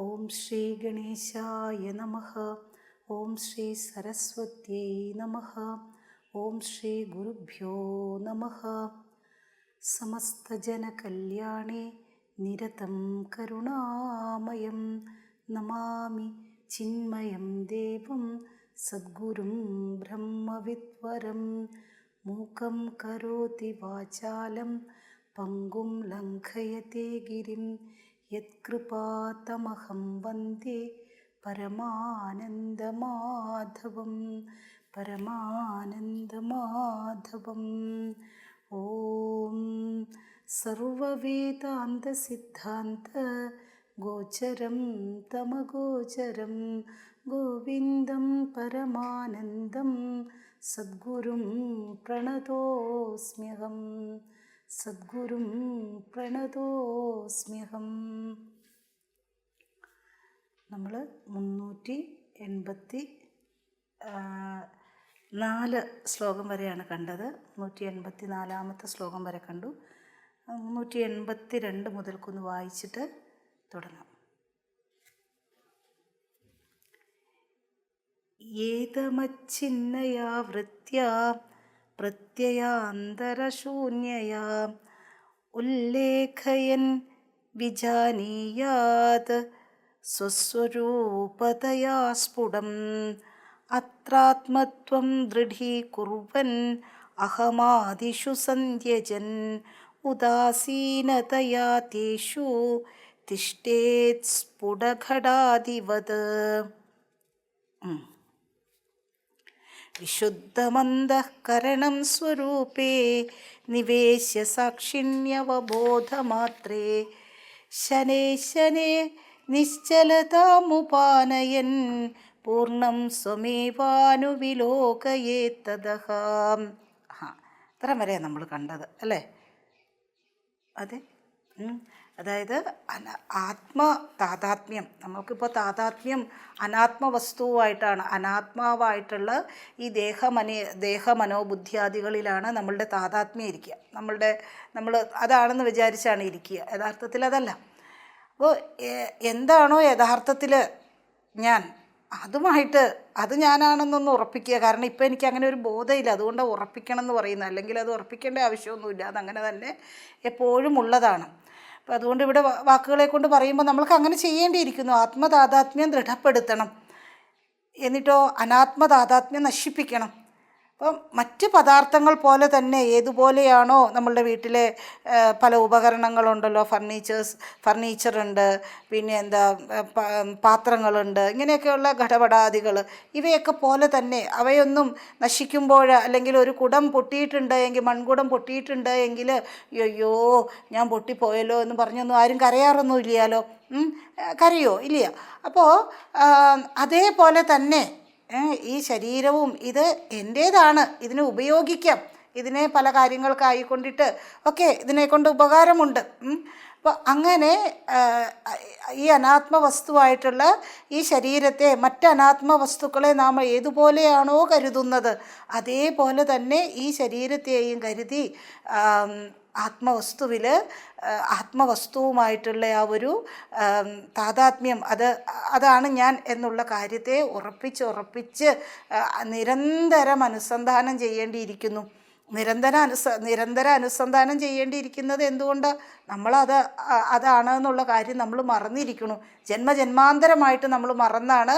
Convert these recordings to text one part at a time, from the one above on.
ഓം ശ്രീ ഗണേശായ നമഃ. ഓം ശ്രീ സരസ്വത്യൈ നമഃ. ഓം ശ്രീ ഗുരുഭ്യോ നമഃ. സമസ്തജനകല്യാണേ നിരതം കരുണാമയം നമാമി ചിന്മയം ദേവം സദ്ഗുരും ബ്രഹ്മവിദ്വരം. മൂകം കരോതി വാചാലം പങ്കും ലംഘയത്തെ ഗിരിം യത്കൃപാതമഹം വന്ദേ പരമാനന്ദമാധവം പരമാനന്ദമാധവം. ഓം സർവവേദാന്തസിദ്ധാന്ത ഗോചരം തമഗോചരം ഗോവിന്ദം പരമാനന്ദം സദ്ഗുരും പ്രണതോസ്മ്യഹം സദ്ഗുരും പ്രണതോസ്മ്യഹം. നമ്മൾ 384 ശ്ലോകം വരെയാണ് കണ്ടത്. 184 ശ്ലോകം വരെ കണ്ടു. 182 മുതൽക്കൊന്ന് വായിച്ചിട്ട് തുടങ്ങാം. ഏതമച്ഛിന്നയാ വൃത്യാ പ്രത്യയാന്തരശൂന്യയാ ഉല്ലേഖയൻ വിജാനീയാത് സ്വസ്വരൂപതയാ സ്ഫുടം അത്രാത്മത്വം ദൃഢീകുർവൻ അഹമാദിഷു സന്ധ്യജൻ ഉദാസീനതയാ തേഷു തിഷ്ഠേത് സ്ഫുടഘടാദിവത്. വിശുദ്ധമന്തഃകരണം സ്വരൂപേ നിവേശ്യ സാക്ഷിണ്യവബോധമാത്രേ ശനേ ശനേ നിശ്ചലതാമുപാനയൻ പൂർണ്ണം സ്വമേവാനുവിലോകയേത്തതഃ. അത്ര വരെ നമ്മൾ കണ്ടത് അല്ലേ? അതെ. അതായത് താതാത്മ്യം. നമുക്കിപ്പോൾ താതാത്മ്യം അനാത്മവസ്തുവായിട്ടാണ്, അനാത്മാവായിട്ടുള്ള ഈ ദേഹമനോബുദ്ധിയാദികളിലാണ് നമ്മളുടെ താതാത്മ്യം ഇരിക്കുക. നമ്മൾ അതാണെന്ന് വിചാരിച്ചാണ് ഇരിക്കുക. യഥാർത്ഥത്തിൽ അതല്ല. അപ്പോൾ എന്താണോ യഥാർത്ഥത്തിൽ ഞാൻ, അതുമായിട്ട് അത് ഞാനാണെന്നൊന്ന് ഉറപ്പിക്കുക. കാരണം ഇപ്പം എനിക്ക് അങ്ങനെ ഒരു ബോധമില്ല, അതുകൊണ്ട് ഉറപ്പിക്കണം എന്ന് പറയുന്നത്. അല്ലെങ്കിൽ അത് ഉറപ്പിക്കേണ്ട ആവശ്യമൊന്നുമില്ല, അതങ്ങനെ തന്നെ എപ്പോഴും ഉള്ളതാണ്. അപ്പോൾ അതുകൊണ്ട് ഇവിടെ വാക്കുകളെ കൊണ്ട് പറയുമ്പോൾ നമ്മൾക്ക് അങ്ങനെ ചെയ്യേണ്ടിയിരിക്കുന്നു. ആത്മതാതാത്മ്യം ദൃഢപ്പെടുത്തണം, എന്നിട്ടോ അനാത്മതാതാത്മ്യം നശിപ്പിക്കണം. അപ്പം മറ്റ് പദാർത്ഥങ്ങൾ പോലെ തന്നെ ഏതുപോലെയാണോ നമ്മളുടെ വീട്ടിലെ പല ഉപകരണങ്ങളുണ്ടല്ലോ, ഫർണിച്ചറുണ്ട്, പിന്നെ പാത്രങ്ങളുണ്ട്, ഇങ്ങനെയൊക്കെയുള്ള ഘടപടാദികൾ, ഇവയൊക്കെ പോലെ തന്നെ അവയൊന്നും നശിക്കുമ്പോൾ, അല്ലെങ്കിൽ ഒരു കുടം പൊട്ടിയിട്ടുണ്ട് എങ്കിൽ, മൺകുടം പൊട്ടിയിട്ടുണ്ട് എങ്കിൽ അയ്യോ ഞാൻ പൊട്ടിപ്പോയല്ലോ എന്ന് പറഞ്ഞൊന്നും ആരും കരയാറൊന്നും ഇല്ലല്ലോ. കരയോ? ഇല്ല. അപ്പോൾ അതേപോലെ തന്നെ ഈ ശരീരവും ഇത് എൻ്റേതാണ്, ഇതിനെ ഉപയോഗിക്കാം, ഇതിനെ പല കാര്യങ്ങൾക്കായിക്കൊണ്ടിട്ട് ഒക്കെ ഇതിനെക്കൊണ്ട് ഉപകാരമുണ്ട്. അപ്പോൾ അങ്ങനെ ഈ അനാത്മവസ്തുവായിട്ടുള്ള ഈ ശരീരത്തെ മറ്റ് അനാത്മവസ്തുക്കളെ നാം ഏതുപോലെയാണോ കരുതുന്നത്, അതേപോലെ തന്നെ ഈ ശരീരത്തെയും കരുതി ആത്മവസ്തുവുമായിട്ടുള്ള ആ ഒരു താതാത്മ്യം, അതാണ് ഞാൻ എന്നുള്ള കാര്യത്തെ ഉറപ്പിച്ച് നിരന്തരം അനുസന്ധാനം ചെയ്യേണ്ടിയിരിക്കുന്നു. നിരന്തര അനുസന്ധാനം ചെയ്യേണ്ടിയിരിക്കുന്നത് എന്തുകൊണ്ടാണ്? അതാണ് എന്നുള്ള കാര്യം നമ്മൾ മറന്നിരിക്കുന്നു. ജന്മജന്മാന്തരമായിട്ട് നമ്മൾ മറന്നാണ്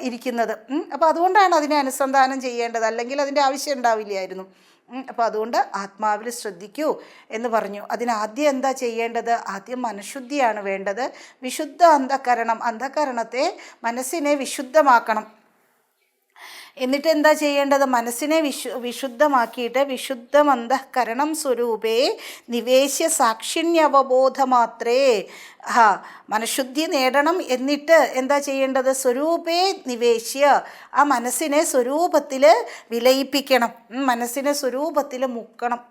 ഇരിക്കുന്നത്. അപ്പോൾ അതുകൊണ്ടാണ് അതിനെ അനുസന്ധാനം ചെയ്യേണ്ടത്, അല്ലെങ്കിൽ അതിൻ്റെ ആവശ്യം ഉണ്ടാവില്ലായിരുന്നു. അപ്പോൾ അതുകൊണ്ട് ആത്മാവിൽ ശ്രദ്ധിക്കൂ എന്ന് പറഞ്ഞു. അതിനാദ്യം എന്താ ചെയ്യേണ്ടത്? ആദ്യം മനഃശുദ്ധിയാണ് വേണ്ടത്. വിശുദ്ധ അന്ധകരണത്തെ, മനസ്സിനെ വിശുദ്ധമാക്കണം. എന്നിട്ട് എന്താ ചെയ്യേണ്ടത്? മനസ്സിനെ വിശുദ്ധമാക്കിയിട്ട് വിശുദ്ധമന്തഃകരണം സ്വരൂപേ നിവേശ്യ സാക്ഷിണ്യവബോധമാത്രേ. മനഃശുദ്ധി നേടണം. എന്നിട്ട് എന്താ ചെയ്യേണ്ടത്? സ്വരൂപേ നിവേശ്യ, ആ മനസ്സിനെ സ്വരൂപത്തിൽ വിലയിപ്പിക്കണം, മനസ്സിനെ സ്വരൂപത്തിൽ മുക്കണം.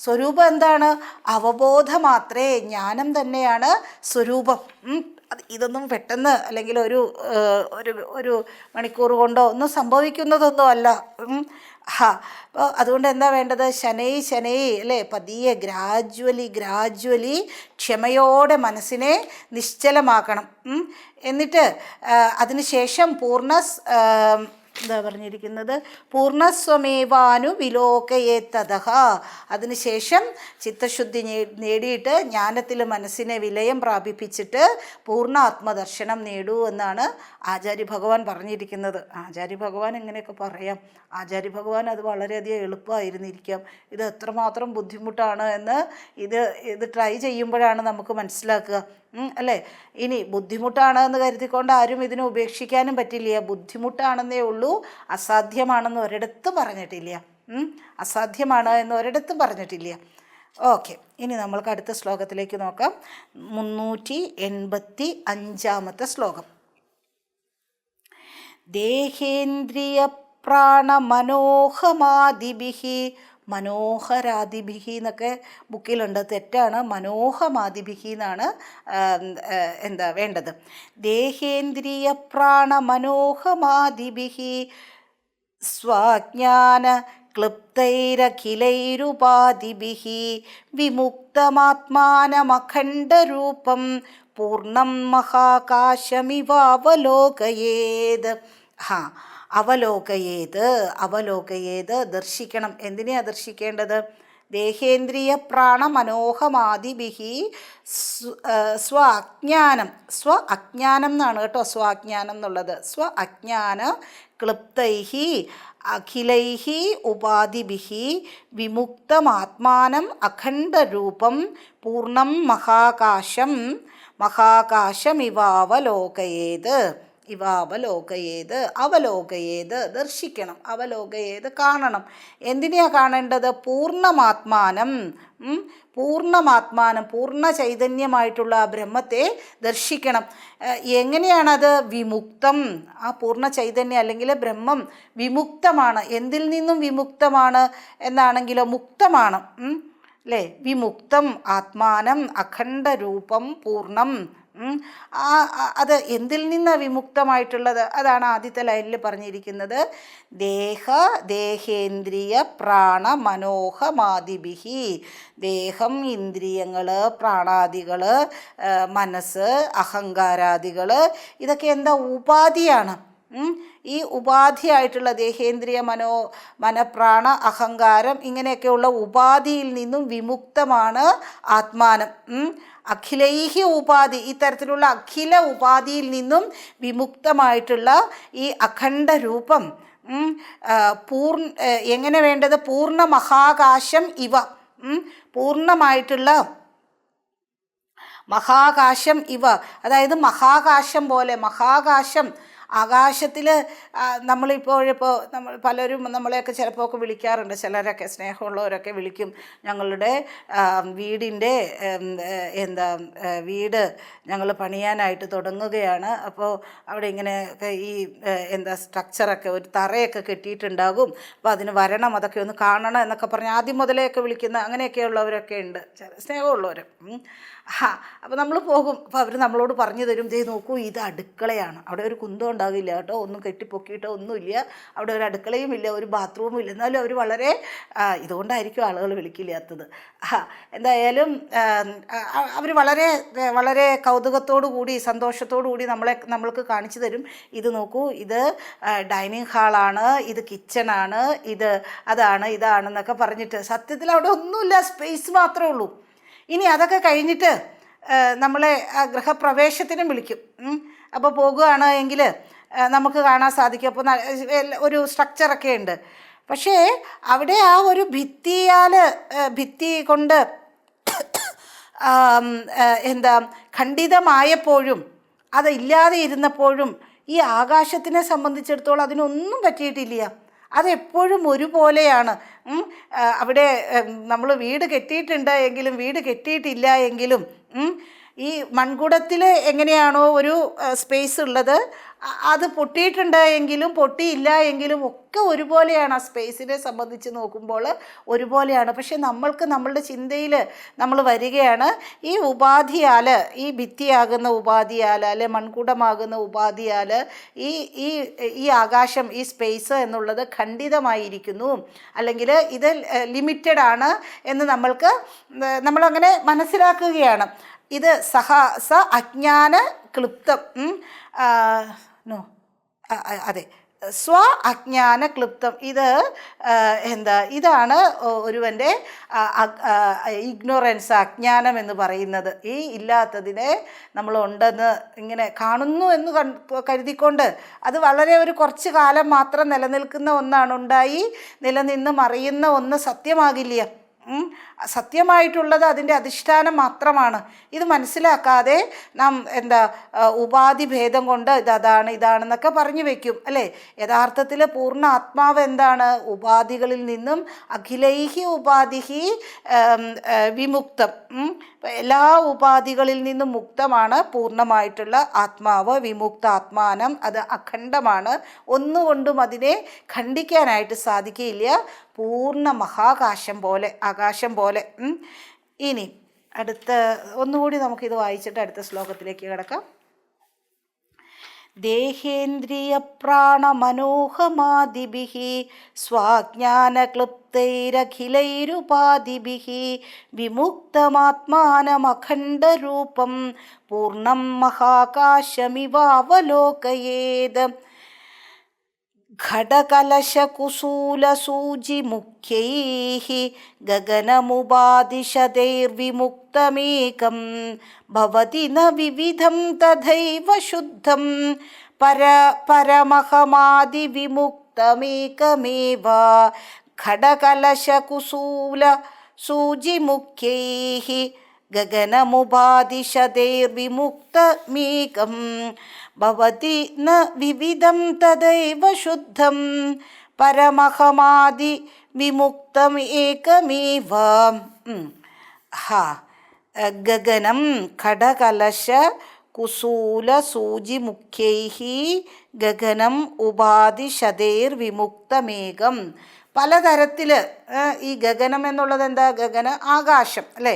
സ്വരൂപം എന്താണ്? അവബോധമാത്രേ, ജ്ഞാനം തന്നെയാണ് സ്വരൂപം. ഇതൊന്നും പെട്ടെന്ന് അല്ലെങ്കിൽ ഒരു ഒരു മണിക്കൂർ കൊണ്ടോ ഒന്നും സംഭവിക്കുന്നതൊന്നും അല്ല. അപ്പോൾ അതുകൊണ്ട് എന്താ വേണ്ടത്? ശനൈ അല്ലേ, പതിയെ ഗ്രാജ്വലി ക്ഷമയോടെ മനസ്സിനെ നിശ്ചലമാക്കണം. എന്നിട്ട് അതിനുശേഷം എന്താ പറഞ്ഞിരിക്കുന്നത്? പൂർണ്ണസ്വമേവാനുവിലോകയേത്തതഃ. അതിനുശേഷം ചിത്തശുദ്ധി നേടിയിട്ട് ജ്ഞാനത്തിൽ മനസ്സിനെ വിലയം പ്രാപിപ്പിച്ചിട്ട് പൂർണ്ണ ആത്മദർശനം നേടൂ എന്നാണ് ആചാര്യ ഭഗവാൻ പറഞ്ഞിരിക്കുന്നത്. ആചാര്യ ഭഗവാൻ എങ്ങനെയൊക്കെ പറയാം? ആചാര്യ ഭഗവാൻ അത് വളരെയധികം എളുപ്പമായിരുന്നിരിക്കാം. ഇത് എത്രമാത്രം ബുദ്ധിമുട്ടാണ് എന്ന് ഇത് ട്രൈ ചെയ്യുമ്പോഴാണ് നമുക്ക് മനസ്സിലാക്കുക, അല്ലേ? ഇനി ബുദ്ധിമുട്ടാണ് എന്ന് കരുതിക്കൊണ്ട് ആരും ഇതിനെ ഉപേക്ഷിക്കാനും പറ്റില്ല. ബുദ്ധിമുട്ടാണെന്നേ ഉള്ളൂ, അസാധ്യമാണെന്ന് ഒരിടത്തും പറഞ്ഞിട്ടില്ല. അസാധ്യമാണ് എന്ന് ഒരിടത്തും പറഞ്ഞിട്ടില്ല. ഓക്കെ, ഇനി നമ്മൾക്ക് അടുത്ത ശ്ലോകത്തിലേക്ക് നോക്കാം. 385 ശ്ലോകം. ദേഹേന്ദ്രിയ പ്രാണമനോഹമാദിഭിഃ, മനോഹരാദിഭിഃ എന്നൊക്കെ ബുക്കിലുണ്ട്, തെറ്റാണ്. മനോഹമാദിഭിഃ എന്നാണ് എന്താ വേണ്ടത്. ദേഹേന്ദ്രിയ പ്രാണമനോഹമാദിഭിഃ സ്വാജ്ഞാന ക്ലിപ്തൈരഖിലൈരുപാധിഭിഃ വിമുക്തമാത്മാനമഖണ്ഡരൂപം പൂർണ്ണം മഹാകാശമിവാവലോകയേത്. അവലോകയേത് ദർശിക്കണം. എന്തിനെയാണ് ദർശിക്കേണ്ടത്? ദേഹേന്ദ്രിയ പ്രാണമനോഹമാദിഭിഃ അജ്ഞാനം എന്നാണ് കേട്ടോ, സ്വാജ്ഞാനം എന്നുള്ളത്. അജ്ഞാന ക്ലിപ്തൈഃ അഖിലൈഃ ഉപാധിഭിഃ വിമുക്തമാത്മാനം അഖണ്ഡരൂപം പൂർണ്ണം മഹാകാശമിവാവലോകയേത്. അവലോകയേത് ദർശിക്കണം, കാണണം. എന്തിനെയാണ് കാണേണ്ടത്? പൂർണ്ണമാത്മാനം, പൂർണ്ണ ചൈതന്യമായിട്ടുള്ള ആ ബ്രഹ്മത്തെ ദർശിക്കണം. എങ്ങനെയാണത്? വിമുക്തം, ആ പൂർണ്ണ ചൈതന്യം അല്ലെങ്കിൽ ബ്രഹ്മം വിമുക്തമാണ്. എന്തിൽ നിന്നും വിമുക്തമാണ് എന്നാണെങ്കിലോ മുക്തമാണ്, അല്ലേ? വിമുക്തം ആത്മാനം അഖണ്ഡരൂപം പൂർണ്ണം. അത് എന്തിൽ നിന്നാണ് വിമുക്തമായിട്ടുള്ളത്? അതാണ് ആദ്യത്തെ ലൈനിൽ പറഞ്ഞിരിക്കുന്നത്. ദേഹേന്ദ്രിയ പ്രാണ മനോഹമാദിഭിഃ. ദേഹം, ഇന്ദ്രിയങ്ങൾ, പ്രാണാദികൾ, മനസ്സ്, അഹങ്കാരാദികൾ, ഇതൊക്കെ എന്താ? ഉപാധിയാണ്. ഈ ഉപാധിയായിട്ടുള്ള ദേഹേന്ദ്രിയ മനപ്രാണ അഹങ്കാരം ഇങ്ങനെയൊക്കെയുള്ള ഉപാധിയിൽ നിന്നും വിമുക്തമാണ് ആത്മാനം. അഖിലൈഹ ഉപാധി, ഇത്തരത്തിലുള്ള അഖില ഉപാധിയിൽ നിന്നും വിമുക്തമായിട്ടുള്ള ഈ അഖണ്ഡ രൂപം എങ്ങനെ വേണ്ടത്? പൂർണ്ണ മഹാകാശം ഇവ, പൂർണ്ണമായിട്ടുള്ള മഹാകാശം ഇവ, അതായത് മഹാകാശം പോലെ. മഹാകാശം, ആകാശത്തിൽ നമ്മളിപ്പോൾ നമ്മൾ പലരും നമ്മളെയൊക്കെ ചിലപ്പോൾ ഒക്കെ വിളിക്കാറുണ്ട്. ചിലരൊക്കെ സ്നേഹമുള്ളവരൊക്കെ വിളിക്കും, ഞങ്ങളുടെ വീടിൻ്റെ വീട് ഞങ്ങൾ പണിയാനായിട്ട് തുടങ്ങുകയാണ്, അപ്പോൾ അവിടെ ഇങ്ങനെ ഈ സ്ട്രക്ചറൊക്കെ ഒരു തറയൊക്കെ കെട്ടിയിട്ടുണ്ടാകും, അപ്പോൾ അതിന് വരണം, അതൊക്കെ ഒന്ന് കാണണം എന്നൊക്കെ പറഞ്ഞ് ആദ്യം മുതലെയൊക്കെ വിളിക്കുന്ന അങ്ങനെയൊക്കെയുള്ളവരൊക്കെ ഉണ്ട്, സ്നേഹമുള്ളവർ. അപ്പോൾ നമ്മൾ പോകും. അപ്പോൾ അവർ നമ്മളോട് പറഞ്ഞു തരും, ദേ നോക്കൂ, ഇത് അടുക്കളയാണ്, അവിടെ ഒരു കുന്തം ഉണ്ടാകില്ല കേട്ടോ, ഒന്നും കെട്ടിപ്പൊക്കിയിട്ടോ ഒന്നുമില്ല, അവിടെ ഒരു അടുക്കളയും ഇല്ല, ഒരു ബാത്റൂമും ഇല്ല. എന്നാലും അവർ വളരെ ഇതുകൊണ്ടായിരിക്കും ആളുകൾ വിളിക്കില്ലാത്തത്. എന്തായാലും അവർ വളരെ വളരെ കൗതുകത്തോടു കൂടി സന്തോഷത്തോടു കൂടി നമ്മൾക്ക് കാണിച്ചു തരും. ഇത് നോക്കൂ, ഇത് ഡൈനിങ് ഹാളാണ്, ഇത് കിച്ചണാണ്, ഇത് ഇതാണെന്നൊക്കെ പറഞ്ഞിട്ട്. സത്യത്തിൽ അവിടെ ഒന്നുമില്ല, സ്പേസ് മാത്രമേ ഉള്ളൂ. ഇനി അതൊക്കെ കഴിഞ്ഞിട്ട് നമ്മളെ ഗൃഹപ്രവേശത്തിനും വിളിക്കും. അപ്പോൾ പോകുകയാണ് എങ്കിൽ നമുക്ക് കാണാൻ സാധിക്കും. അപ്പോൾ ഒരു സ്ട്രക്ചറൊക്കെ ഉണ്ട്. പക്ഷേ അവിടെ ആ ഒരു ഭിത്തി കൊണ്ട് ഖണ്ഡിതമായപ്പോഴും അതില്ലാതെ ഇരുന്നപ്പോഴും ഈ ആകാശത്തിനെ സംബന്ധിച്ചിടത്തോളം അതിനൊന്നും പറ്റിയിട്ടില്ല. അതെപ്പോഴും ഒരുപോലെയാണ്. അവിടെ നമ്മൾ വീട് കെട്ടിയിട്ടുണ്ട് എങ്കിലും വീട് കെട്ടിയിട്ടില്ല എങ്കിലും ഈ മൺകുടത്തിൽ എങ്ങനെയാണോ ഒരു സ്പേസ് ഉള്ളത്, അത് പൊട്ടിയിട്ടുണ്ട് എങ്കിലും പൊട്ടിയില്ല എങ്കിലും ഒക്കെ ഒരുപോലെയാണ്. ആ സ്പേസിനെ സംബന്ധിച്ച് നോക്കുമ്പോൾ ഒരുപോലെയാണ്. പക്ഷെ നമ്മളുടെ ചിന്തയിൽ നമ്മൾ വരികയാണ് ഈ ഉപാധിയാൽ, ഈ ഭിത്തിയാകുന്ന ഉപാധിയാൽ അല്ലെ മൺകുടമാകുന്ന ഉപാധിയാൽ ഈ ഈ ഈ ആകാശം, ഈ സ്പേസ് എന്നുള്ളത് ഖണ്ഡിതമായിരിക്കുന്നു, അല്ലെങ്കിൽ ഇത് ലിമിറ്റഡ് ആണ് എന്ന് നമ്മളങ്ങനെ മനസ്സിലാക്കുകയാണ്. ഇത് അജ്ഞാന ക്ലിപ്തം, അതെ, സ്വ അജ്ഞാന ക്ലിപ്തം. ഇതാണ് ഒരുവൻ്റെ ഇഗ്നോറൻസ്, അജ്ഞാനം എന്ന് പറയുന്നത്. ഈ ഇല്ലാത്തതിനെ നമ്മൾ ഉണ്ടെന്ന് ഇങ്ങനെ കാണുന്നു എന്ന് കരുതിക്കൊണ്ട് അത് വളരെ ഒരു കുറച്ച് കാലം മാത്രം നിലനിൽക്കുന്ന ഒന്നാണ്. ഉണ്ടായി നിലനിന്ന് മറിയുന്ന ഒന്ന് സത്യമാകില്ല. സത്യമായിട്ടുള്ളത് അതിൻ്റെ അധിഷ്ഠാനം മാത്രമാണ്. ഇത് മനസ്സിലാക്കാതെ നാം ഉപാധി ഭേദം കൊണ്ട് ഇതാണെന്നൊക്കെ പറഞ്ഞു വയ്ക്കും, അല്ലേ? യഥാർത്ഥത്തിൽ പൂർണ്ണ ആത്മാവ് എന്താണ്? ഉപാധികളിൽ നിന്നും അഖിലൈഹി ഉപാധിഹി വിമുക്തം. എല്ലാ ഉപാധികളിൽ നിന്നും മുക്തമാണ് പൂർണ്ണമായിട്ടുള്ള ആത്മാവ്, വിമുക്ത ആത്മാനം. അത് അഖണ്ഡമാണ്, ഒന്നുകൊണ്ടും അതിനെ ഖണ്ഡിക്കാനായിട്ട് സാധിക്കില്ല. പൂർണ്ണ മഹാകാശം പോലെ, ആകാശം പോലെ. ഇനി ഒന്നുകൂടി നമുക്കിത് വായിച്ചിട്ട് അടുത്ത ശ്ലോകത്തിലേക്ക് കിടക്കാം. ദേഹേന്ദ്രിയ പ്രാണമനോഹമാദിഭിഃ സ്വാജ്ഞാനക്ലിപ്തൈരഖിലൈരുപാധിഭിഃ വിമുക്തമാത്മാനമഖണ്ഡരൂപം പൂർണ്ണം മഹാകാശമിവാവലോകയേത്. ഘടകലശകുശൂലസൂചിമുഖ്യൈഃ ഗഗനമുപാദിശതൈർവിമുക്തമേകം ഭവതി ന വിവിധം തഥൈവ ശുദ്ധം പരമഹമാദിവിമുക്തമേകമേവ. ഘടകലശകുശൂലസൂചിമുഖ്യൈഃ ഗഗനമുപാദിശതൈർവിമുക്തമേകം ഭവതി ന വിവിധം തദൈവ ശുദ്ധം പരമഹമാദി വിമുക്തം ഏകമേവ. ഗഗനം ഘടകലശ കുശൂലസൂചിമുഖ്യൈഃ ഗഗനം ഉപാധിശതൈർവിമുക്തമേകം. പലതരത്തിൽ ഈ ഗഗനം എന്നുള്ളത് എന്താ? ആകാശം, അല്ലേ?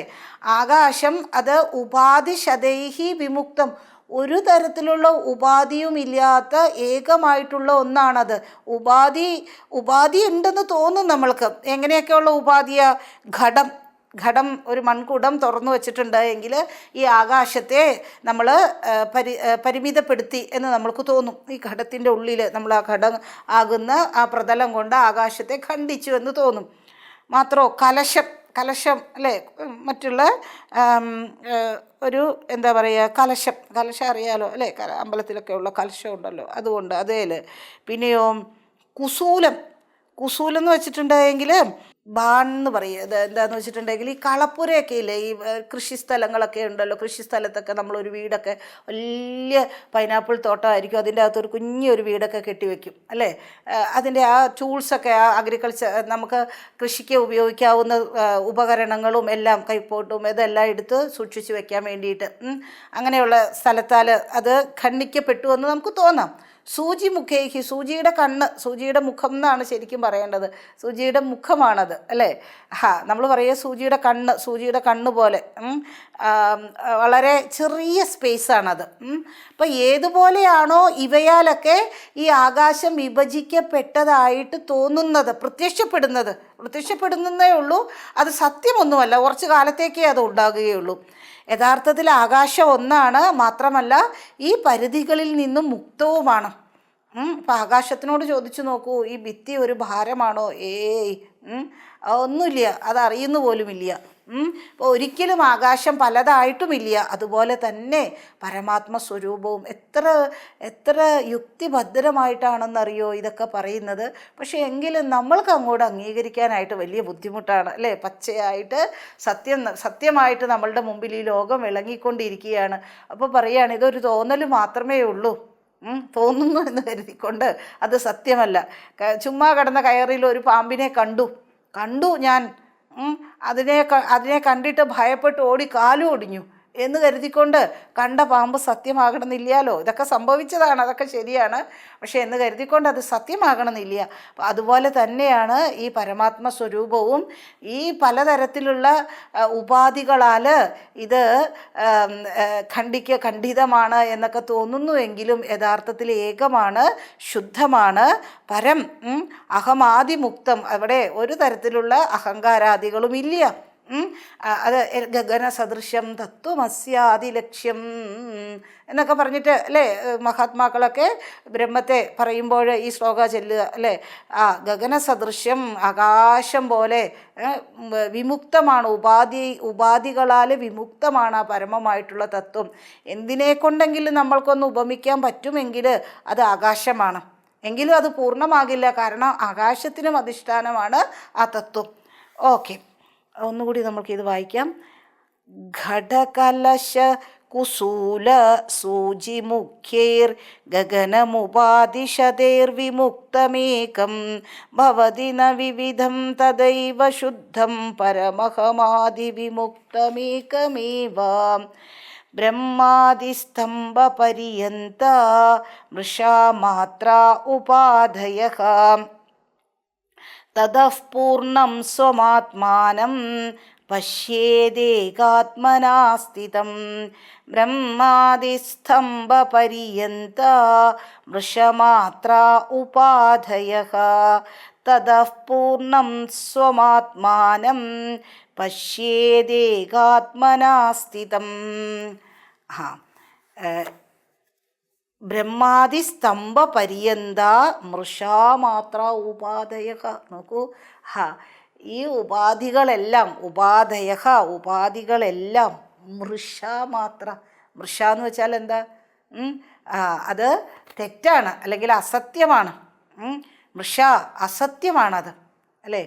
ആകാശം അത് ഉപാധിശതൈഹി വിമുക്തം, ഒരു തരത്തിലുള്ള ഉപാധിയും ഇല്ലാത്ത ഏകമായിട്ടുള്ള ഒന്നാണത്. ഉപാധി ഉണ്ടെന്ന് തോന്നും നമ്മൾക്ക്. എങ്ങനെയൊക്കെയുള്ള ഉപാധിയാ? ഘടം, ഒരു മൺകുടം തുറന്നു വച്ചിട്ടുണ്ട് എങ്കിൽ ഈ ആകാശത്തെ നമ്മൾ പരിമിതപ്പെടുത്തി എന്ന് നമ്മൾക്ക് തോന്നും. ഈ ഘടത്തിൻ്റെ ഉള്ളിൽ നമ്മൾ ആ ഘടം ആകുന്ന ആ പ്രതലം കൊണ്ട് ആകാശത്തെ ഖണ്ഡിച്ചു എന്ന് തോന്നും. മാത്രമോ കലശം, അല്ലേ? മറ്റുള്ള ഒരു കലശം അറിയാലോ, അല്ലേ? അമ്പലത്തിലൊക്കെ ഉള്ള കലശം ഉണ്ടല്ലോ, അതുകൊണ്ട് അതേൽ. പിന്നെയോ കുശൂലം എന്ന് വെച്ചിട്ടുണ്ടെങ്കിൽ എന്ന് പറയുക. ഇത് എന്താണെന്ന് വെച്ചിട്ടുണ്ടെങ്കിൽ ഈ കളപ്പുരയൊക്കെ ഇല്ലേ, ഈ കൃഷിസ്ഥലങ്ങളൊക്കെ ഉണ്ടല്ലോ, കൃഷിസ്ഥലത്തൊക്കെ നമ്മളൊരു വീടൊക്കെ വലിയ പൈനാപ്പിൾ തോട്ടമായിരിക്കും, അതിൻ്റെ അകത്തൊരു കുഞ്ഞൊരു വീടൊക്കെ കെട്ടിവെക്കും, അല്ലേ? അതിൻ്റെ ആ ടൂൾസൊക്കെ, ആ അഗ്രികൾച്ചർ നമുക്ക് കൃഷിക്ക് ഉപയോഗിക്കാവുന്ന ഉപകരണങ്ങളും എല്ലാം, കൈപ്പോട്ടും ഇതെല്ലാം എടുത്ത് സൂക്ഷിച്ച് വെക്കാൻ വേണ്ടിയിട്ട് അങ്ങനെയുള്ള സ്ഥലത്താൽ അത് ഖണ്ഡിക്കപ്പെട്ടു എന്ന് നമുക്ക് തോന്നാം. സൂചിമുഖേഹി, സൂചിയുടെ മുഖം എന്നാണ് ശരിക്കും പറയേണ്ടത്. സൂചിയുടെ മുഖമാണത്, അല്ലേ? നമ്മൾ പറയുക സൂചിയുടെ കണ്ണ് പോലെ വളരെ ചെറിയ സ്പേസാണത്. അപ്പോൾ ഏതുപോലെയാണോ ഇവയാലൊക്കെ ഈ ആകാശം വിഭജിക്കപ്പെട്ടതായിട്ട് തോന്നുന്നത്, പ്രത്യക്ഷപ്പെടുന്നതേ ഉള്ളൂ. അത് സത്യമൊന്നുമല്ല, കുറച്ച് കാലത്തേക്കേ അത് ഉണ്ടാകുകയുള്ളൂ. യഥാർത്ഥത്തിൽ ആകാശം ഒന്നാണ്, മാത്രമല്ല ഈ പരിധികളിൽ നിന്നും മുക്തവുമാണ്. ഇപ്പം ആകാശത്തിനോട് ചോദിച്ചു നോക്കൂ, ഈ ഭിത്തി ഒരു ഭാരമാണോ? ഒന്നുമില്ല, അതറിയുന്ന പോലുമില്ല. അപ്പോൾ ഒരിക്കലും ആകാശം പലതായിട്ടുമില്ല. അതുപോലെ തന്നെ പരമാത്മസ്വരൂപവും എത്ര യുക്തിഭദ്രമായിട്ടാണെന്നറിയോ ഇതൊക്കെ പറയുന്നത്. പക്ഷേ എങ്കിലും നമ്മൾക്ക് അങ്ങോട്ട് അംഗീകരിക്കാനായിട്ട് വലിയ ബുദ്ധിമുട്ടാണ്, അല്ലേ? പച്ചയായിട്ട് സത്യമായിട്ട് നമ്മളുടെ മുമ്പിൽ ഈ ലോകം വിളങ്ങിക്കൊണ്ടിരിക്കുകയാണ്. അപ്പോൾ പറയുകയാണ് ഇതൊരു തോന്നൽ മാത്രമേ ഉള്ളൂ. തോന്നുന്നു എന്ന് കരുതിക്കൊണ്ട് അത് സത്യമല്ല. ചുമ്മാ കിടന്ന കയറിൽ ഒരു പാമ്പിനെ കണ്ടു ഞാൻ, അതിനെ കണ്ടിട്ട് ഭയപ്പെട്ട് ഓടി കാലും ഒടിഞ്ഞു എന്ന് കരുതിക്കൊണ്ട് കണ്ട പാമ്പ് സത്യമാകണമെന്നില്ലല്ലോ. ഇതൊക്കെ സംഭവിച്ചതാണ്, അതൊക്കെ ശരിയാണ്. പക്ഷേ എന്ന് കരുതിക്കൊണ്ട് അത് സത്യമാകണമെന്നില്ല. അപ്പം അതുപോലെ തന്നെയാണ് ഈ പരമാത്മ സ്വരൂപവും. ഈ പലതരത്തിലുള്ള ഉപാധികളാൽ ഇത് ഖണ്ഡിതമാണ് എന്നൊക്കെ തോന്നുന്നുവെങ്കിലും യഥാർത്ഥത്തിൽ ഏകമാണ്, ശുദ്ധമാണ്, പരം, അഹമാദിമുക്തം. അവിടെ ഒരു തരത്തിലുള്ള അഹങ്കാരാദികളും ഇല്ല. അത് ഗഗന സദൃശ്യം തത്വമസ്യാദിലക്ഷ്യം എന്നൊക്കെ പറഞ്ഞിട്ട് അല്ലേ മഹാത്മാക്കളൊക്കെ ബ്രഹ്മത്തെ പറയുമ്പോൾ ഈ ശ്ലോക ചൊല്ലുക അല്ലേ. ഗഗന സദൃശ്യം, ആകാശം പോലെ വിമുക്തമാണ്, ഉപാധികളാൽ വിമുക്തമാണ് ആ പരമമായിട്ടുള്ള തത്വം. എന്തിനെ കൊണ്ടെങ്കിലും നമ്മൾക്കൊന്ന് ഉപമിക്കാൻ പറ്റുമെങ്കിൽ അത് ആകാശമാണ്. എങ്കിലും അത് പൂർണ്ണമാകില്ല, കാരണം ആകാശത്തിനും അധിഷ്ഠാനമാണ് ആ തത്വം. ഓക്കെ, ഒന്നുകൂടി നമുക്കിത് വായിക്കാം. ഘടകലശ കുസൂല സൂചിമുഖ്യൈർ ഗഗനമുപാദിശതൈർവിമുക്തമേകം ഭവതി ന വിവിധം തദൈവ ശുദ്ധം പരമഹമാദിവിമുക്തമേകമേവ ബ്രഹ്മാദിസ്തംഭപര്യന്ത മൃഷാമാത്രാ ഉപാധയഃ തതഃ പൂർണ്ണം സ്വമാത്മാനം പശ്യേദേകാത്മനാ സ്ഥിതം ബ്രഹ്മാദിസ്തംഭപര്യന്ത മൃഷമാത്രാ ഉപാധയഃ തതഃ പൂർണ്ണം സ്വമാത്മാനം പശ്യേദേകാത്മനാ സ്ഥിതം. ബ്രഹ്മാദിസ്തംഭപര്യന്ത മൃഷാമാത്ര ഉപാധയ. നോക്കൂ, ഈ ഉപാധികളെല്ലാം മൃഷാമാത്ര. മൃഷ എന്ന് വെച്ചാൽ എന്താ? അത് തെറ്റാണ്, അല്ലെങ്കിൽ അസത്യമാണ്. മൃഷ അസത്യമാണത് അല്ലേ.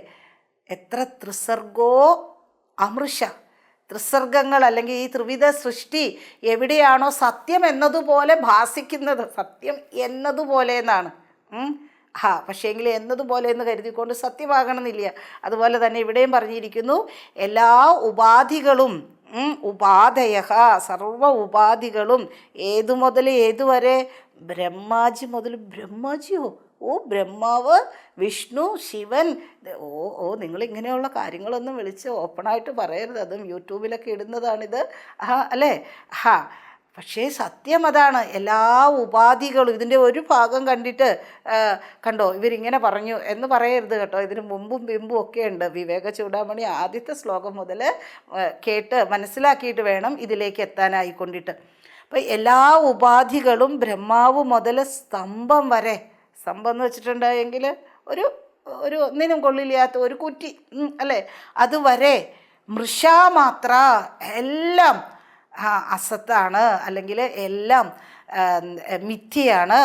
എത്ര ത്രിസർഗോ അമൃഷ. ത്രിസർഗങ്ങൾ അല്ലെങ്കിൽ ഈ ത്രിവിധ സൃഷ്ടി എവിടെയാണോ സത്യം എന്നതുപോലെ ഭാസിക്കുന്നത്, സത്യം എന്നതുപോലെ എന്നാണ്. പക്ഷേങ്കിൽ എന്നതുപോലെ എന്ന് കരുതിക്കൊണ്ട് സത്യമാകണമെന്നില്ല. അതുപോലെ തന്നെ ഇവിടെയും പറഞ്ഞിരിക്കുന്നു, എല്ലാ ഉപാധികളും ഉപാധയ, സർവ ഉപാധികളും ഏതു മുതൽ ഏതുവരെ? ബ്രഹ്മാജി മുതൽ. ബ്രഹ്മാജിയോ? ഓ, ബ്രഹ്മാവ്, വിഷ്ണു, ശിവൻ. നിങ്ങളിങ്ങനെയുള്ള കാര്യങ്ങളൊന്നും വിളിച്ച് ഓപ്പണായിട്ട് പറയരുത്. അതും യൂട്യൂബിലൊക്കെ ഇടുന്നതാണിത് അല്ലേ. പക്ഷേ സത്യം അതാണ്. എല്ലാ ഉപാധികളും ഇതിൻ്റെ ഒരു ഭാഗം കണ്ടിട്ട് കണ്ടോ ഇവരിങ്ങനെ പറഞ്ഞു എന്ന് പറയരുത് കേട്ടോ. ഇതിന് മുമ്പും പിമ്പും ഒക്കെ ഉണ്ട്. വിവേക ചൂടാമണി ആദ്യത്തെ ശ്ലോകം മുതൽ കേട്ട് മനസ്സിലാക്കിയിട്ട് വേണം ഇതിലേക്ക് എത്താനായിക്കൊണ്ടിട്ട്. അപ്പോൾ എല്ലാ ഉപാധികളും ബ്രഹ്മാവ് മുതൽ സ്തംഭം വരെ. സ്തംഭം എന്ന് വെച്ചിട്ടുണ്ടെങ്കിൽ ഒരു ഒന്നിനും കൊള്ളില്ലാത്ത ഒരു കുറ്റി അല്ലേ, അതുവരെ മൃഷാമാത്ര എല്ലാം അസത്താണ്, അല്ലെങ്കിൽ എല്ലാം മിഥ്യയാണ്,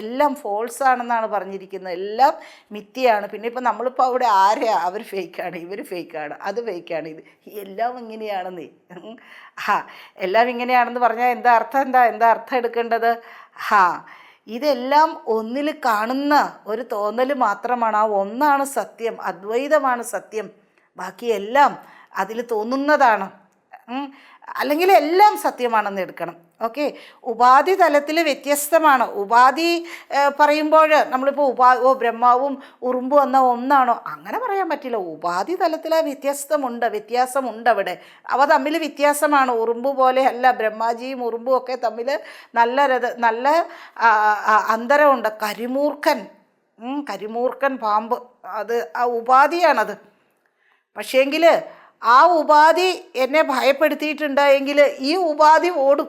എല്ലാം ഫോൾസ് ആണെന്നാണ് പറഞ്ഞിരിക്കുന്നത്. എല്ലാം മിഥ്യയാണ്. പിന്നെ ഇപ്പം നമ്മളിപ്പോൾ അവിടെ ആരെയാ? അവർ ഫേക്കാണ്, ഇവർ ഫേക്കാണ്, അത് ഫേക്കാണ്, ഇത് എല്ലാം ഇങ്ങനെയാണെന്നേ. എല്ലാം ഇങ്ങനെയാണെന്ന് പറഞ്ഞാൽ എന്താ അർത്ഥം എടുക്കേണ്ടത്? ഇതെല്ലാം ഒന്നിൽ കാണുന്ന ഒരു തോന്നൽ മാത്രമാണ്. ആ ഒന്നാണ് സത്യം, അദ്വൈതമാണ് സത്യം. ബാക്കിയെല്ലാം അതിൽ തോന്നുന്നതാണ്, അല്ലെങ്കിൽ എല്ലാം സത്യമാണെന്ന് എടുക്കണം. ഓക്കെ, ഉപാധി തലത്തിൽ വ്യത്യസ്തമാണ്. ഉപാധി പറയുമ്പോൾ നമ്മളിപ്പോൾ ബ്രഹ്മാവും ഉറുമ്പും എന്ന ഒന്നാണോ? അങ്ങനെ പറയാൻ പറ്റില്ല. ഉപാധി തലത്തിൽ വ്യത്യാസമുണ്ട് അവിടെ. അവ തമ്മിൽ വ്യത്യാസമാണ്. ഉറുമ്പ് പോലെ അല്ല, ബ്രഹ്മാജിയും ഉറുമ്പും ഒക്കെ തമ്മിൽ നല്ല അന്തരമുണ്ട്. കരിമൂർഖൻ പാമ്പ്, അത് ആ ഉപാധിയാണത്. പക്ഷേങ്കിൽ ആ ഉപാധി എന്നെ ഭയപ്പെടുത്തിയിട്ടുണ്ടെങ്കിൽ ഈ ഉപാധി ഓടും.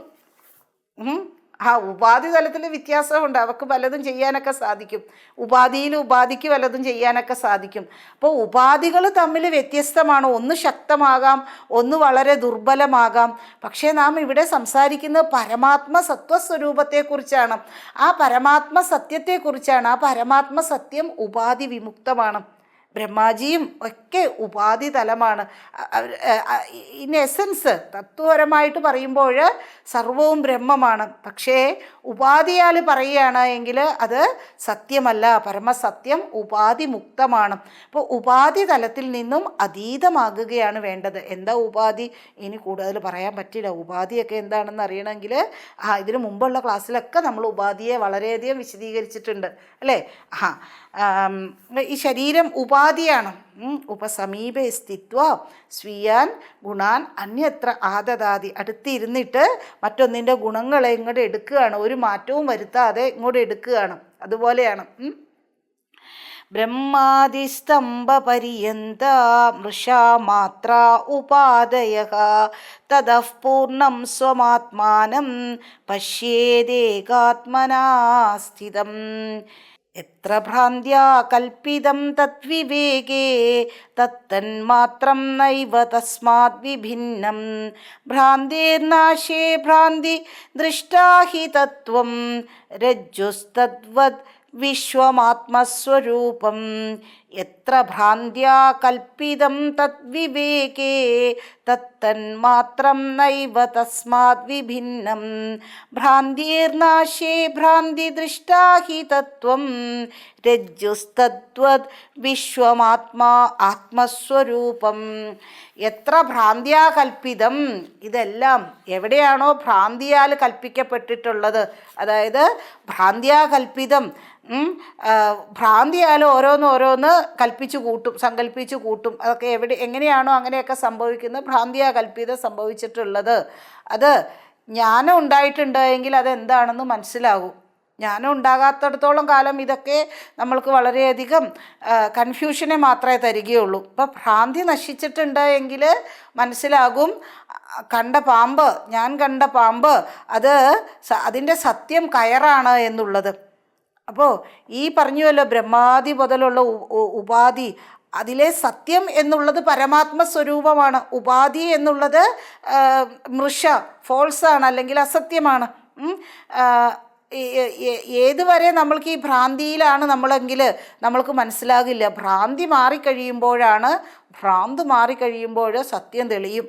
ഉപാധി തലത്തിൽ വ്യത്യാസമുണ്ട്. അവർക്ക് പലതും ചെയ്യാനൊക്കെ സാധിക്കും. ഉപാധിക്ക് പലതും ചെയ്യാനൊക്കെ സാധിക്കും. അപ്പോൾ ഉപാധികൾ തമ്മിൽ വ്യത്യസ്തമാണ്. ഒന്ന് ശക്തമാകാം, ഒന്ന് വളരെ ദുർബലമാകാം. പക്ഷേ നാം ഇവിടെ സംസാരിക്കുന്നത് പരമാത്മ സത്വസ്വരൂപത്തെക്കുറിച്ചാണ്. ആ പരമാത്മ സത്യത്തെക്കുറിച്ചാണ്. ആ പരമാത്മ സത്യം ഉപാധി വിമുക്തമാണ്. ബ്രഹ്മാജിയും ഒക്കെ ഉപാധി തലമാണ്. ഇൻ എസൻസ് തത്വപരമായിട്ട് പറയുമ്പോൾ സർവവും ബ്രഹ്മമാണ്. പക്ഷേ ഉപാധിയാൽ പറയുകയാണ് എങ്കിൽ അത് സത്യമല്ല. പരമസത്യം ഉപാധി മുക്തമാണ്. അപ്പോൾ ഉപാധി തലത്തിൽ നിന്നും അതീതമാകുകയാണ് വേണ്ടത്. എന്താ ഉപാധി? ഇനി കൂടുതൽ പറയാൻ പറ്റില്ല. ഉപാധിയൊക്കെ എന്താണെന്ന് അറിയണമെങ്കിൽ ഇതിനു മുമ്പുള്ള ക്ലാസ്സിലൊക്കെ നമ്മൾ ഉപാധിയെ വളരെയധികം വിശദീകരിച്ചിട്ടുണ്ട് അല്ലേ? ഈ ശരീരം ഉപാധിയാണ്. ഉപസമീപേ സ്ഥിത്വ സ്വീയാൻ ഗുണാൻ അന്യത്ര ആദദാതി. അടുത്തിരുന്നിട്ട് മറ്റൊന്നിൻ്റെ ഗുണങ്ങളെ ഇങ്ങോട്ട് എടുക്കുകയാണ്, ഒരു മാറ്റവും വരുത്താതെ ഇങ്ങോട്ട് എടുക്കുകയാണ്. അതുപോലെയാണ് ബ്രഹ്മാദിസ്തംഭപര്യന്ത മൃഷാ മാത്ര ഉപാദയഃ തതഃ പൂർണ്ണം സ്വമാത്മാനം പശ്യേദേകാത്മനാ സ്ഥിതം. എത്ര ഭ്രാന്ത്യാ കൽപ്പിതം തദ്വിവേകേ തത്തന്മാത്രം നൈവ തസ്മാത് വിഭിന്നം. ഭ്രാന്തിർനാശേ ഭ്രാന്തി ദൃഷ്ടാ ഹി തത്വം രജ്ജുസ്തദ്വത് വിശ്വമാത്മസ്വരൂപം. എത്ര ഭ്രാന്ത്യാ കൽപ്പിതം തദ്വിവേകേ തത്തന്മാത്രം നൈവ തസ്മാത് വിഭിന്നം. ഭ്രാന്തിർനാശേ ഭ്രാന്തി ദൃഷ്ടാ ഹി തത്വം രജ്ജുസ്തദ്വത് ആത്മസ്വരൂപം. എത്ര ഭ്രാന്ത്യാ കൽപ്പിതം. ഇതെല്ലാം എവിടെയാണോ ഭ്രാന്തിയാൽ കൽപ്പിക്കപ്പെട്ടിട്ടുള്ളത്, അതായത് ഭ്രാന്ത്യാ കൽപ്പിതം, ഭ്രാന്തിയാൽ ഓരോന്ന് കൽപ്പിച്ചു കൂട്ടും, സങ്കല്പിച്ചു കൂട്ടും. അതൊക്കെ എങ്ങനെയാണോ അങ്ങനെയൊക്കെ സംഭവിക്കുന്നത്. ഭ്രാന്തിയാ കൽപ്പിതം സംഭവിച്ചിട്ടുള്ളത്. അത് ജ്ഞാനം ഉണ്ടായിട്ടുണ്ട് എങ്കിൽ അതെന്താണെന്ന് മനസ്സിലാകും. ജ്ഞാനം ഉണ്ടാകാത്തിടത്തോളം കാലം ഇതൊക്കെ നമ്മൾക്ക് വളരെയധികം കൺഫ്യൂഷനെ മാത്രമേ തരികയുള്ളൂ. ഇപ്പം ഭ്രാന്തി നശിച്ചിട്ടുണ്ട് എങ്കിൽ മനസ്സിലാകും ഞാൻ കണ്ട പാമ്പ് അതിൻ്റെ സത്യം കയറാണ് എന്നുള്ളത്. അപ്പോൾ ഈ പറഞ്ഞുവല്ലോ ബ്രഹ്മാദി മുതലുള്ള ഉപാധി, അതിലെ സത്യം എന്നുള്ളത് പരമാത്മ സ്വരൂപമാണ്. ഉപാധി എന്നുള്ളത് ഫോൾസാണ്, അല്ലെങ്കിൽ അസത്യമാണ്. ഏതുവരെ നമ്മൾക്ക് ഈ ഭ്രാന്തിയിലാണ് നമ്മളെങ്കിൽ നമ്മൾക്ക് മനസ്സിലാകില്ല. ഭ്രാന്തി മാറിക്കഴിയുമ്പോൾ സത്യം തെളിയും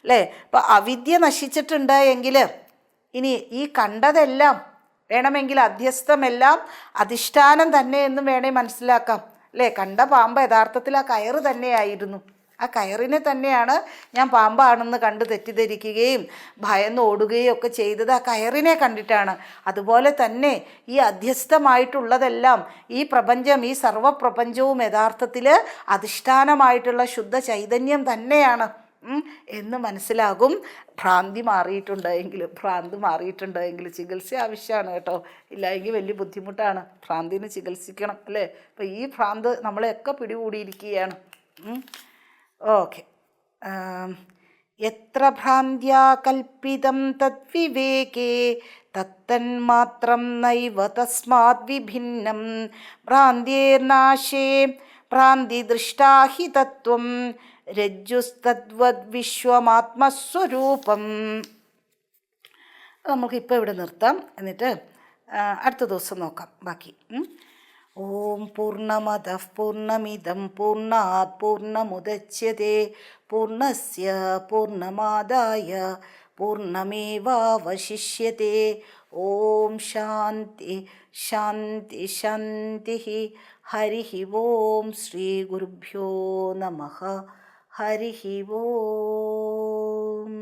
അല്ലേ? ഇപ്പം അവിദ്യ നശിച്ചിട്ടുണ്ട് എങ്കിൽ ഇനി ഈ കണ്ടതെല്ലാം വേണമെങ്കിൽ അധ്യസ്ഥമെല്ലാം അധിഷ്ഠാനം തന്നെ എന്നും വേണേൽ മനസ്സിലാക്കാം അല്ലേ? കണ്ട പാമ്പ് യഥാർത്ഥത്തിൽ ആ കയറ് തന്നെയായിരുന്നു. ആ കയറിനെ തന്നെയാണ് ഞാൻ പാമ്പാണെന്ന് കണ്ട് തെറ്റിദ്ധരിക്കുകയും ഭയന്ന് ഓടുകയും ഒക്കെ ചെയ്തത് ആ കയറിനെ കണ്ടിട്ടാണ്. അതുപോലെ തന്നെ ഈ അധ്യസ്ഥമായിട്ടുള്ളതെല്ലാം, ഈ പ്രപഞ്ചം, ഈ സർവപ്രപഞ്ചവും യഥാർത്ഥത്തിൽ അധിഷ്ഠാനമായിട്ടുള്ള ശുദ്ധ ചൈതന്യം തന്നെയാണ് എന്ന് മനസ്സിലാകും. ഭ്രാന്തി മാറിയിട്ടുണ്ടെങ്കിൽ ചികിത്സ ആവശ്യമാണ് കേട്ടോ. ഇല്ലെങ്കിൽ വലിയ ബുദ്ധിമുട്ടാണ്. ഭ്രാന്തിന് ചികിത്സിക്കണം അല്ലേ? അപ്പോൾ ഈ ഭ്രാന്ത് നമ്മളെയൊക്കെ പിടികൂടിയിരിക്കുകയാണ്. ഓക്കെ. എത്ര ഭ്രാന്ത്യാ കൽപ്പിതം തദ്വിവേകേ തത്തന്മാത്രം നൈവ തസ്മാത് വിഭിന്നം. ഭ്രാന്തിർനാശേ ഭ്രാന്തി ദൃഷ്ടാ ഹി തത്വം രജ്ജുസ്തദ്വത് വിശ്വമാത്മസ്വരൂപം. നമുക്കിപ്പോൾ ഇവിടെ നിർത്താം, എന്നിട്ട് അടുത്ത ദിവസം നോക്കാം ബാക്കി. ഓം പൂർണ്ണമദഃ പൂർണ്ണമിദം പൂർണ്ണാത് പൂർണ്ണമുദച്യത്തെ പൂർണ്ണസ്യ പൂർണ്ണമാദായ പൂർണ്ണമേവാവശിഷ്യത്തെ. ഓം ശാന്തി ശാന്തി ശാന്തി. ഹരി ഓം ശ്രീ ഗുരുഭ്യോ നമഃ. ഹരി ഓം.